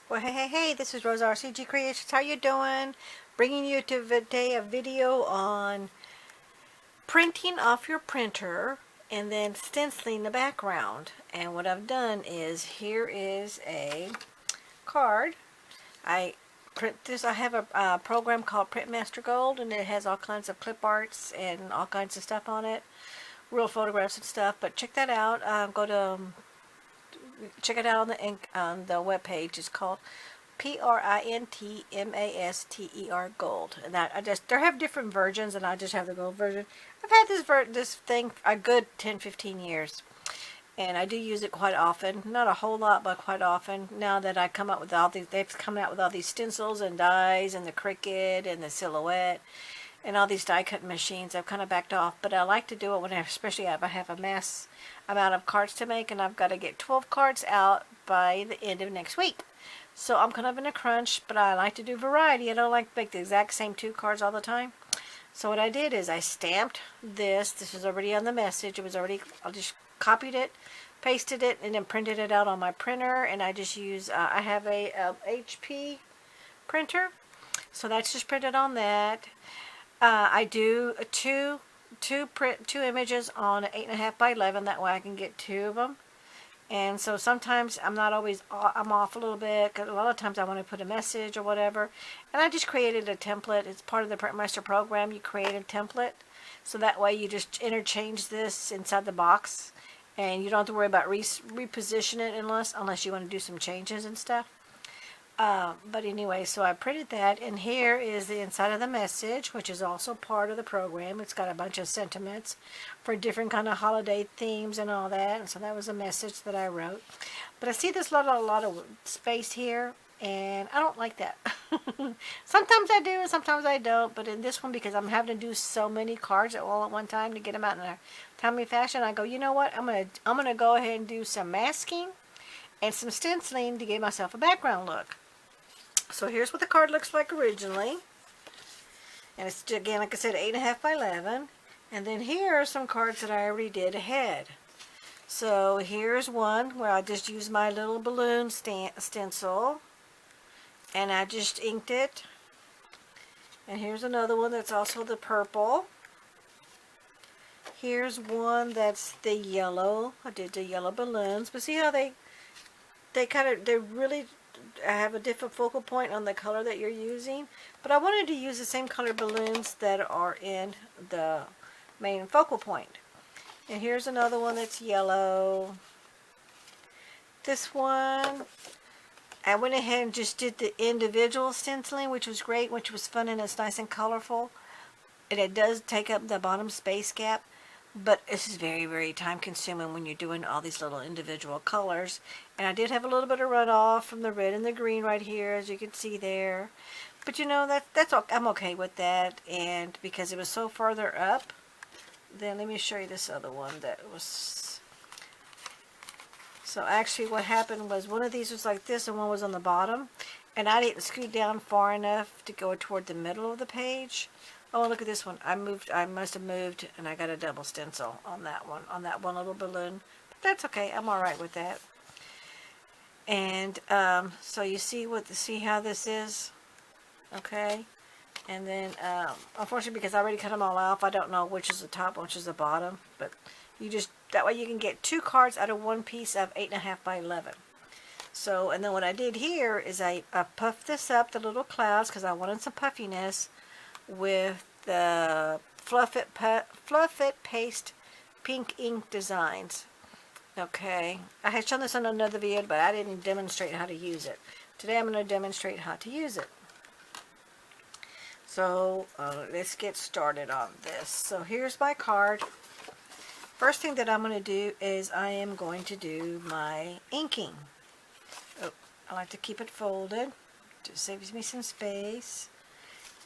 Well, hey, this is Rosa RCG Creations. How you doing? Bringing you today a video on printing off your printer and then stenciling the background. And what I've done is, here is a card. I print this. I have a program called Print Master Gold, and it has all kinds of clip arts and all kinds of stuff on it, real photographs and stuff. But check that out. Check it out on the web page. It's called PRINTMASTER Gold, and that they have different versions, and I just have the gold version. I've had this thing a good 10-15 years, and I do use it quite often. Not a whole lot, but quite often. Now that I come up with all these, they've come out with all these stencils and dies and the Cricut and the Silhouette and all these die cutting machines. I've kind of backed off, but I like to do it when especially if I have a mass amount of cards to make, and I've got to get 12 cards out by the end of next week. So I'm kind of in a crunch, but I like to do variety. I don't like to make the exact same 2 cards all the time. So what I did is I stamped this. This was already on the message. It was already, I just copied it, pasted it, and then printed it out on my printer. And I just use, I have a HP printer. So that's just printed on that. I do two images on 8.5 by 11. That way I can get 2 of them. And so sometimes I'm off a little bit, because a lot of times I want to put a message or whatever. And I just created a template. It's part of the Printmaster program. You create a template. So that way you just interchange this inside the box. And you don't have to worry about reposition it unless you want to do some changes and stuff. But anyway, so I printed that, and here is the inside of the message, which is also part of the program. It's got a bunch of sentiments for different kind of holiday themes and all that, and so that was a message that I wrote. But I see this lot of space here, and I don't like that. Sometimes I do, and sometimes I don't. But in this one, because I'm having to do so many cards all at one time to get them out in a timely fashion, I go, you know what? I'm gonna go ahead and do some masking and some stenciling to give myself a background look. So here's what the card looks like originally. And it's, again, like I said, 8.5 by 11. And then here are some cards that I already did ahead. So here's one where I just used my little balloon stencil. And I just inked it. And here's another one that's also the purple. Here's one that's the yellow. I did the yellow balloons. But see how they really have a different focal point on the color that you're using. But I wanted to use the same color balloons that are in the main focal point. And here's another one that's yellow. This one, I went ahead and just did the individual stenciling, which was great, which was fun, and it's nice and colorful. And it does take up the bottom space gap. But this is very, very time consuming when you're doing all these little individual colors. And I did have a little bit of runoff from the red and the green right here, as you can see there. But you know, I'm okay with that. And because it was so farther up, then let me show you this other one that was... So actually what happened was one of these was like this and one was on the bottom. And I didn't scoot down far enough to go toward the middle of the page. Oh, look at this one. I must have moved, and I got a double stencil on that one little balloon. But that's okay. I'm all right with that. And so you see how this is, okay? And then, unfortunately, because I already cut them all off, I don't know which is the top, which is the bottom. But that way you can get 2 cards out of one piece of 8.5 by 11. So, and then what I did here is I puffed this up, the little clouds, because I wanted some puffiness, with the Fluff It Paste Pink Ink Designs. Okay, I had shown this on another video, but I didn't demonstrate how to use it. Today I'm going to demonstrate how to use it. So let's get started on this. So here's my card. First thing that I'm going to do is I am going to do my inking. Oh, I like to keep it folded. Just saves me some space.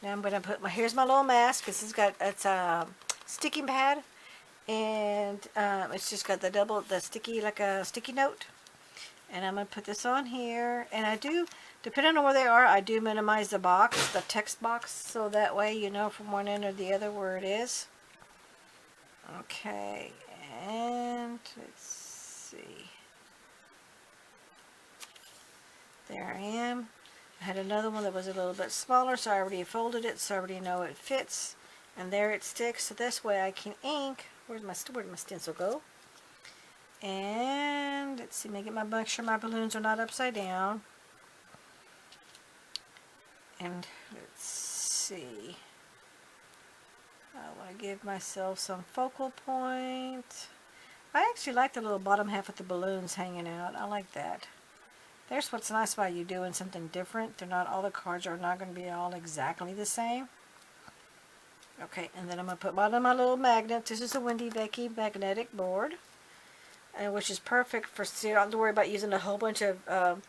Now I'm going to put here's my little mask. It's a sticking pad, and it's just got like a sticky note. And I'm going to put this on here, and I do, depending on where they are, I do minimize the text box, so that way you know from one end or the other where it is. Okay, and let's see. There I am. I had another one that was a little bit smaller, so I already folded it, so I already know it fits. And there it sticks, so this way I can ink. Where'd my stencil go? And let's see, make sure my balloons are not upside down. And let's see. I want to give myself some focal point. I actually like the little bottom half of the balloons hanging out. I like that. There's what's nice about you doing something different. All the cards are not going to be all exactly the same. Okay, and then I'm going to put one of my little magnets. This is a Wendy Becky magnetic board, which is perfect for, so you don't have to worry about using a whole bunch of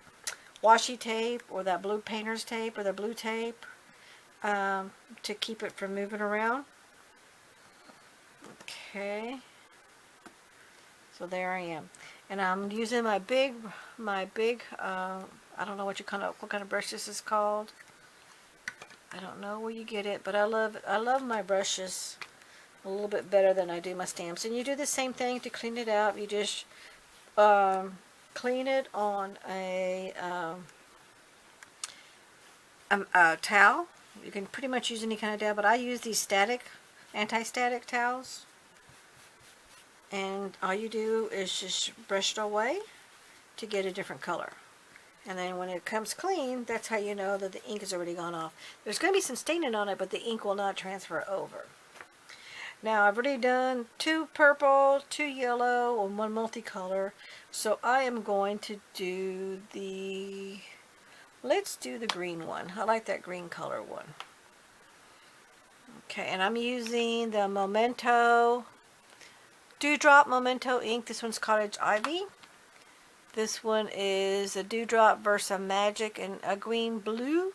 washi tape or that blue painter's tape or the blue tape to keep it from moving around. Okay, so there I am, and I'm using my big I don't know what kind of brush this is called. I don't know where you get it, but I love my brushes a little bit better than I do my stamps. And you do the same thing to clean it out. You just clean it on a towel. You can pretty much use any kind of towel, but I use these anti-static towels. And all you do is just brush it away to get a different color. And then when it comes clean, that's how you know that the ink has already gone off. There's going to be some staining on it, but the ink will not transfer over. Now I've already done 2 purple, 2 yellow, and 1 multicolor. So I am going to do let's do the green one. I like that green color one. Okay, and I'm using the Memento Dewdrop Memento ink. This one's Cottage Ivy. This one is a Dewdrop Versa Magic and a green blue.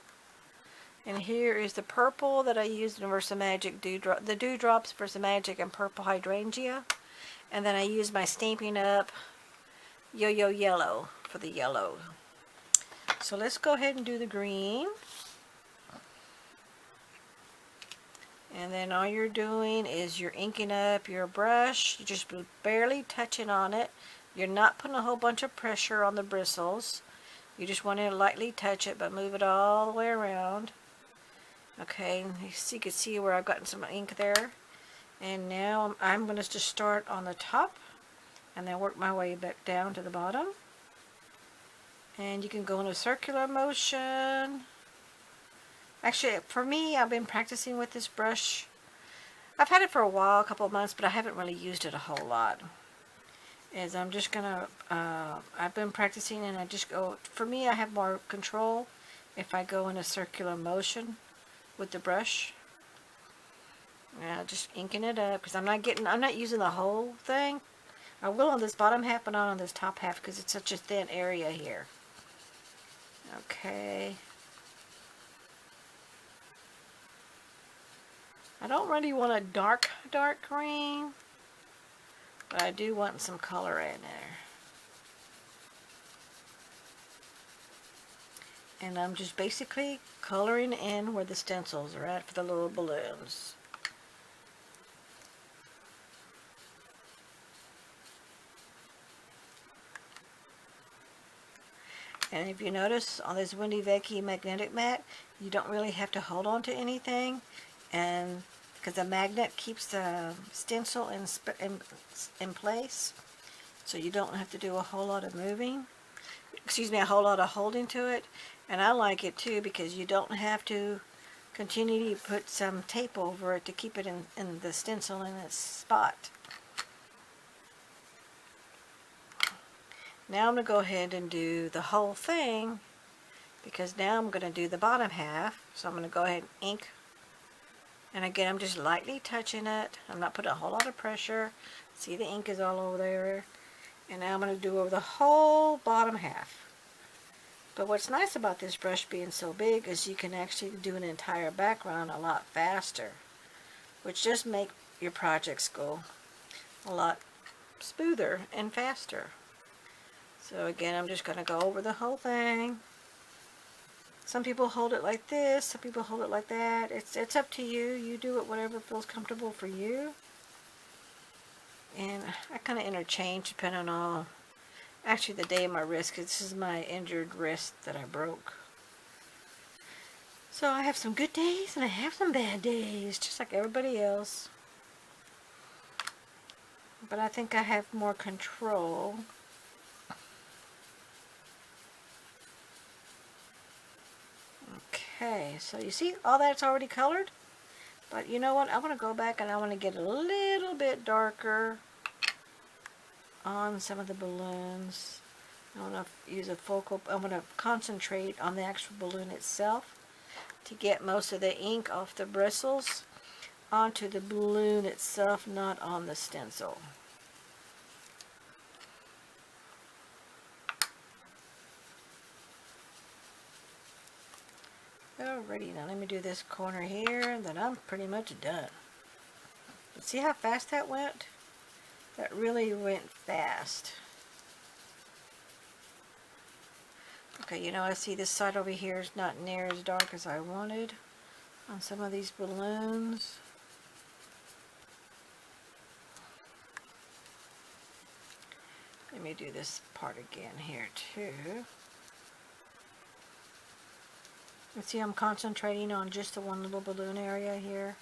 And here is the purple that I used in Versa Magic Dewdrop. The Dewdrops Versa Magic and Purple Hydrangea. And then I used my Stampin' Up! Yo-Yo Yellow for the yellow. So let's go ahead and do the green. And then all you're doing is you're inking up your brush. You're just barely touching on it. You're not putting a whole bunch of pressure on the bristles. You just want to lightly touch it, but move it all the way around. Okay, so you can see where I've gotten some ink there. And now I'm going to just start on the top and then work my way back down to the bottom. And you can go in a circular motion. Actually, for me, I've been practicing with this brush. I've had it for a while, a couple of months, but I haven't really used it a whole lot. I'm just gonna, I've been practicing, and I just go, for me I have more control if I go in a circular motion with the brush. Now just inking it up, because I'm not using the whole thing. I will on this bottom half, but not on this top half, because it's such a thin area here. Okay. I don't really want a dark green, but I do want some color in there. And I'm just basically coloring in where the stencils are at for the little balloons. And if you notice on this Wendy Becky magnetic mat, you don't really have to hold on to anything, and because the magnet keeps the stencil in place, so you don't have to do a whole lot of moving. Excuse me, a whole lot of holding to it. And I like it too because you don't have to continue to put some tape over it to keep it in the stencil in its spot. Now I'm going to go ahead and do the whole thing, because now I'm going to do the bottom half. So I'm going to go ahead and ink. And again, I'm just lightly touching it. I'm not putting a whole lot of pressure. See, the ink is all over there. And now I'm going to do over the whole bottom half. But what's nice about this brush being so big is you can actually do an entire background a lot faster, which just makes your projects go a lot smoother and faster. So again, I'm just going to go over the whole thing. Some people hold it like this, some people hold it like that. It's up to you. You do it whatever feels comfortable for you. And I kind of interchange depending on Actually, the day of my wrist, 'cause this is my injured wrist that I broke. So I have some good days and I have some bad days, just like everybody else. But I think I have more control. Okay, so you see all that's already colored? But you know what? I want to go back and I want to get a little bit darker on some of the balloons. I want to use a focal, I want to concentrate on the actual balloon itself to get most of the ink off the bristles onto the balloon itself, not on the stencil. Alrighty, now let me do this corner here, and then I'm pretty much done. But see how fast that went? That really went fast. Okay, you know, I see this side over here is not near as dark as I wanted on some of these balloons. Let me do this part again here too. You see I'm concentrating on just the one little balloon area here.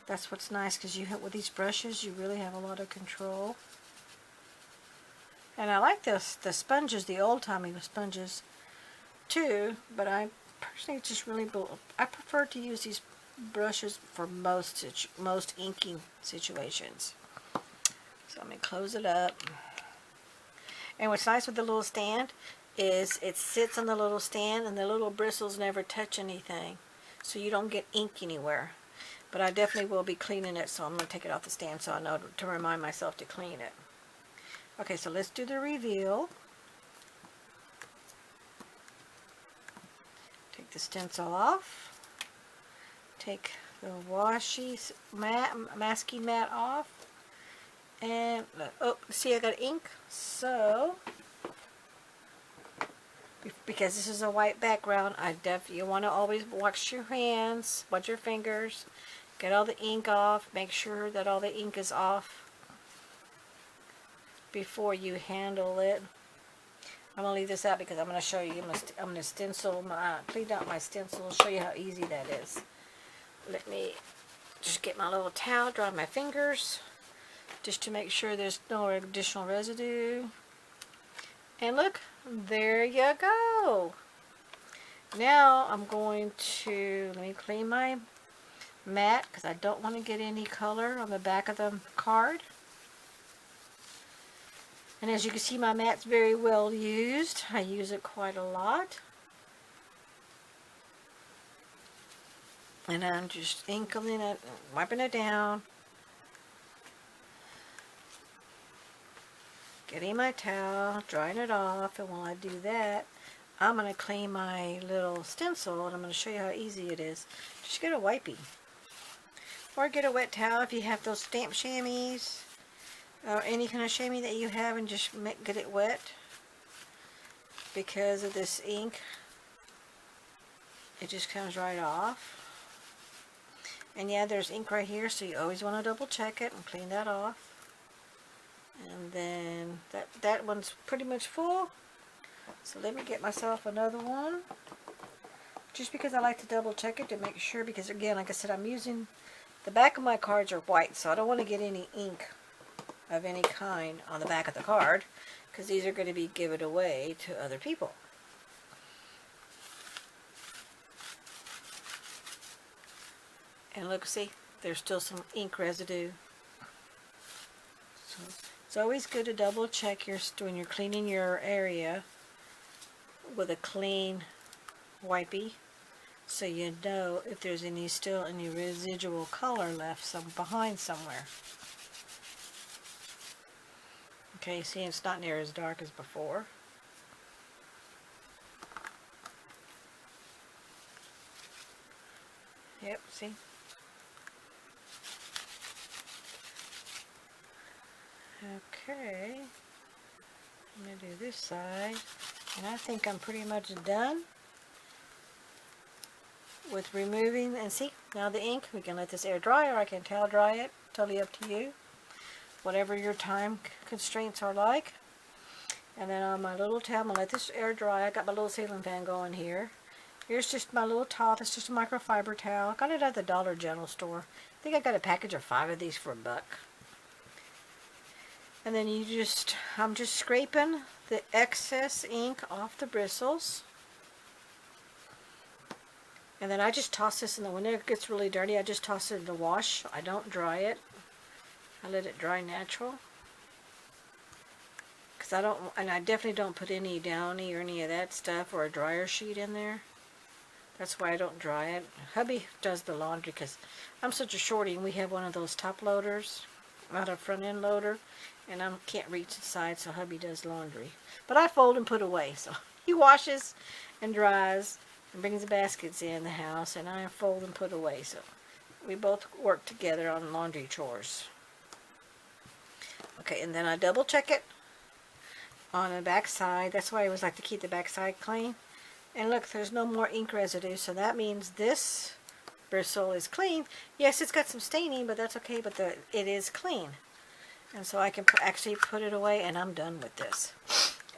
That's what's nice, because you hit with these brushes, you really have a lot of control. And I like the sponges, the old-timey sponges too, but I personally just really, I prefer to use these brushes for most inking situations. So let me close it up. And what's nice with the little stand is it sits on the little stand and the little bristles never touch anything, so you don't get ink anywhere. But I definitely will be cleaning it, so I'm going to take it off the stand so I know to remind myself to clean it. Okay, so let's do the reveal. Take the stencil off. Take the washi masking mat off. And, oh, see I got ink? So, because this is a white background, you want to always wash your hands, wash your fingers, get all the ink off, make sure that all the ink is off before you handle it. I'm going to leave this out because I'm going to show you, I'm going to stencil clean out my stencil, show you how easy that is. Let me just get my little towel, dry my fingers, just to make sure there's no additional residue. And look, there you go. Now I'm going to, let me clean my mat because I don't want to get any color on the back of the card. And as you can see, my mat's very well used. I use it quite a lot. And I'm just inking it, wiping it down. Getting my towel, drying it off, and while I do that, I'm going to clean my little stencil, and I'm going to show you how easy it is. Just get a wipey. Or get a wet towel if you have those stamp chamois, or any kind of chamois that you have, and just get it wet. Because of this ink, it just comes right off. And yeah, there's ink right here, so you always want to double check it and clean that off. And then that one's pretty much full. So let me get myself another one. Just because I like to double check it to make sure, because again, like I said, I'm using, the back of my cards are white, so I don't want to get any ink of any kind on the back of the card, because these are going to be given away to other people. And look, see, there's still some ink residue. So it's always good to double check when you're cleaning your area with a clean wipey, so you know if there's still any residual color left behind somewhere. Okay, see, it's not near as dark as before. Yep, see? Okay, I'm going to do this side, and I think I'm pretty much done with removing, and see, now the ink, we can let this air dry, or I can towel dry it, totally up to you, whatever your time constraints are like. And then on my little towel, I'm going to let this air dry. I got my little ceiling fan going here. Here's just my little towel. It's just a microfiber towel. Got it at the Dollar General store. I think I got a package of 5 of these for $1. And then I'm just scraping the excess ink off the bristles. And then I just toss this in when it gets really dirty, I just toss it in the wash. I don't dry it. I let it dry natural. Because I definitely don't put any Downy or any of that stuff or a dryer sheet in there. That's why I don't dry it. Hubby does the laundry because I'm such a shorty and we have one of those top loaders, not a front end loader, and I can't reach the side, so hubby does laundry. But I fold and put away, so he washes and dries and brings the baskets in the house, and I fold and put away, so we both work together on laundry chores. Okay, and then I double check it on the back side. That's why I always like to keep the back side clean. And look, there's no more ink residue, so that means this bristle is clean. Yes, it's got some staining, but that's okay, but it is clean. And so I can actually put it away, and I'm done with this.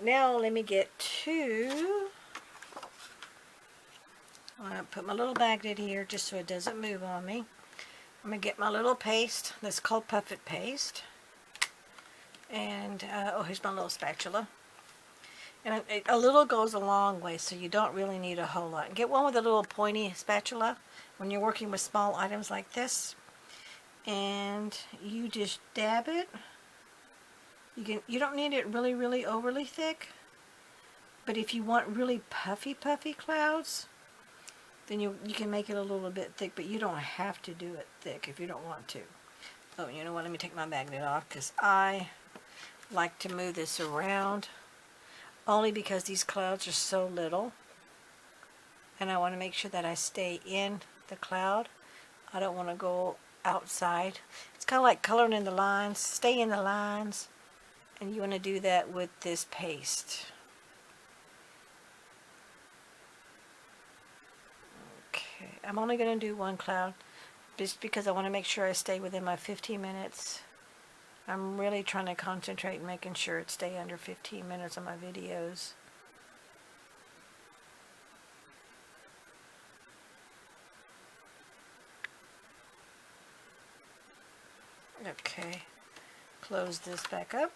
Now let me get to... I'm going to put my little magnet here just so it doesn't move on me. I'm going to get my little paste. That's called Puff-It paste. And, oh, here's my little spatula. And a little goes a long way, so you don't really need a whole lot. Get one with a little pointy spatula when you're working with small items like this. And you just dab it. You don't need it really, really overly thick. But if you want really puffy clouds, then you can make it a little bit thick, but you don't have to do it thick if you don't want to. Oh, you know what? Let me take my magnet off because I like to move this around only because these clouds are so little, and I want to make sure that I stay in the cloud. I don't want to go outside. It's kind of like coloring in the lines. Stay in the lines, and you want to do that with this paste. Okay, I'm only going to do one cloud just because I want to make sure I stay within my 15 minutes. I'm really trying to concentrate and making sure it stay under 15 minutes on my videos. Okay, close this back up.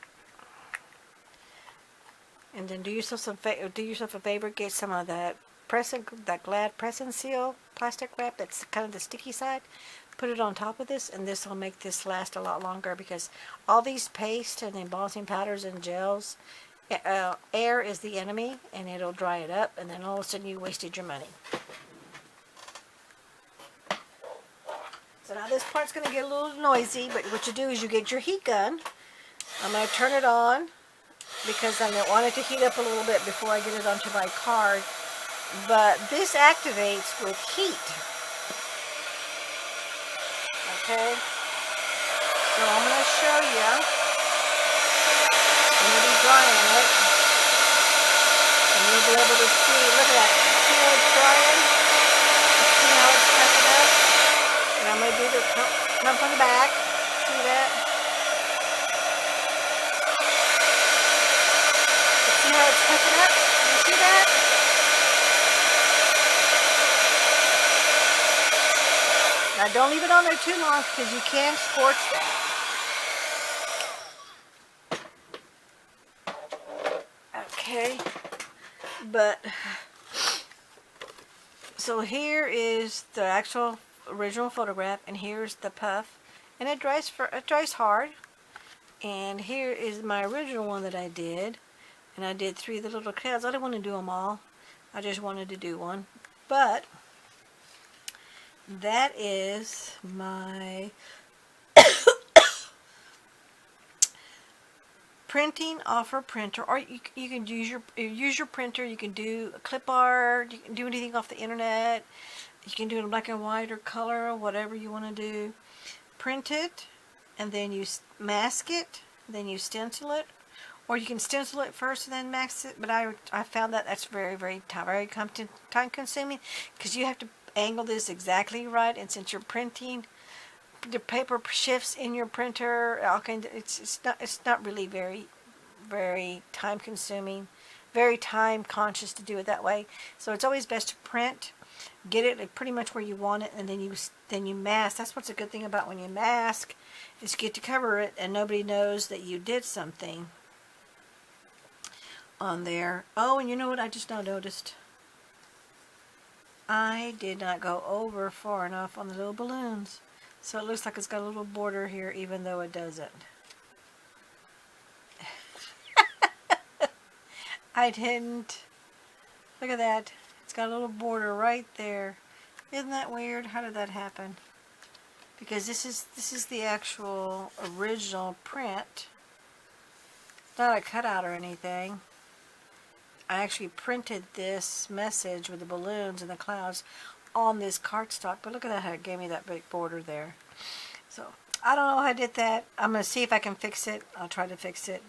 And then do yourself a favor, get some of that Glad press and seal plastic wrap that's kind of the sticky side. Put it on top of this, and this will make this last a lot longer because all these paste and embossing powders and gels, air is the enemy, and it'll dry it up, and then all of a sudden you wasted your money. So now this part's going to get a little noisy, but what you do is you get your heat gun. I'm going to turn it on because I want it to heat up a little bit before I get it onto my card. But this activates with heat. Okay, so I'm going to show you. I'm going to be drying it, and you'll be able to see. Look at that. See how it's drying? See how it's pressing up? And I'm going to do the come from the back. See that? See how it's pressing up? You see that? Now don't leave it on there too long because you can scorch that. Okay, but so here is the actual original photograph, and here's the puff, and it dries hard. And here is my original one that I did, and I did 3 of the little clouds. I didn't want to do them all. I just wanted to do one, but that is my printing off a printer, or you can use your printer. You can do a clip art. You can do anything off the internet. You can do it in black and white or color, or whatever you want to do. Print it, and then you mask it. Then you stencil it, or you can stencil it first and then mask it. But I found that that's very time consuming because you have to angle this exactly right, and since you're printing, the paper shifts in your printer. It's not really very very time consuming, very time conscious to do it that way. So it's always best to print, get it pretty much where you want it, and then you mask. That's what's a good thing about when you mask, is you get to cover it and nobody knows that you did something on there. Oh, and you know what I just now noticed? I did not go over far enough on the little balloons. So it looks like it's got a little border here even though it doesn't. I didn't. Look at that. It's got a little border right there. Isn't that weird? How did that happen? Because this is the actual original print. It's not a cutout or anything. I actually printed this message with the balloons and the clouds on this cardstock, but look at that, how it gave me that big border there. So I don't know how I did that. I'm going to see if I can fix it. I'll try to fix it.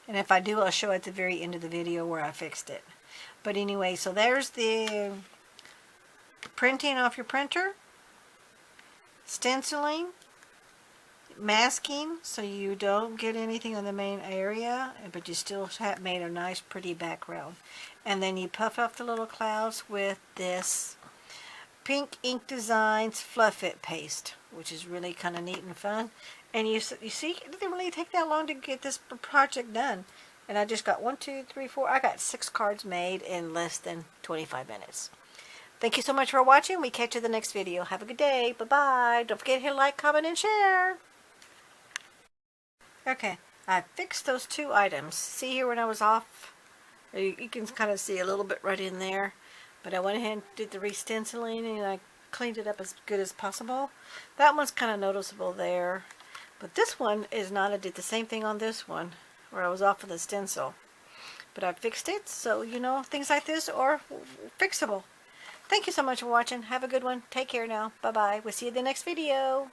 And if I do, I'll show at the very end of the video where I fixed it. But anyway, so there's the printing off your printer, stenciling, masking so you don't get anything on the main area, but you still have made a nice pretty background. And then you puff up the little clouds with this Pink Ink Designs Fluff It paste, which is really kind of neat and fun. And you see, it didn't really take that long to get this project done. And I just got 1, 2, 3, 4. I got 6 cards made in less than 25 minutes. Thank you so much for watching. We catch you in the next video. Have a good day. Bye-bye. Don't forget to hit like, comment, and share. Okay, I fixed those 2 items. See here when I was off? You can kind of see a little bit right in there. But I went ahead and did the re-stenciling and I cleaned it up as good as possible. That one's kind of noticeable there. But this one is not. I did the same thing on this one where I was off of the stencil. But I fixed it, so you know, things like this are fixable. Thank you so much for watching. Have a good one. Take care now. Bye-bye. We'll see you in the next video.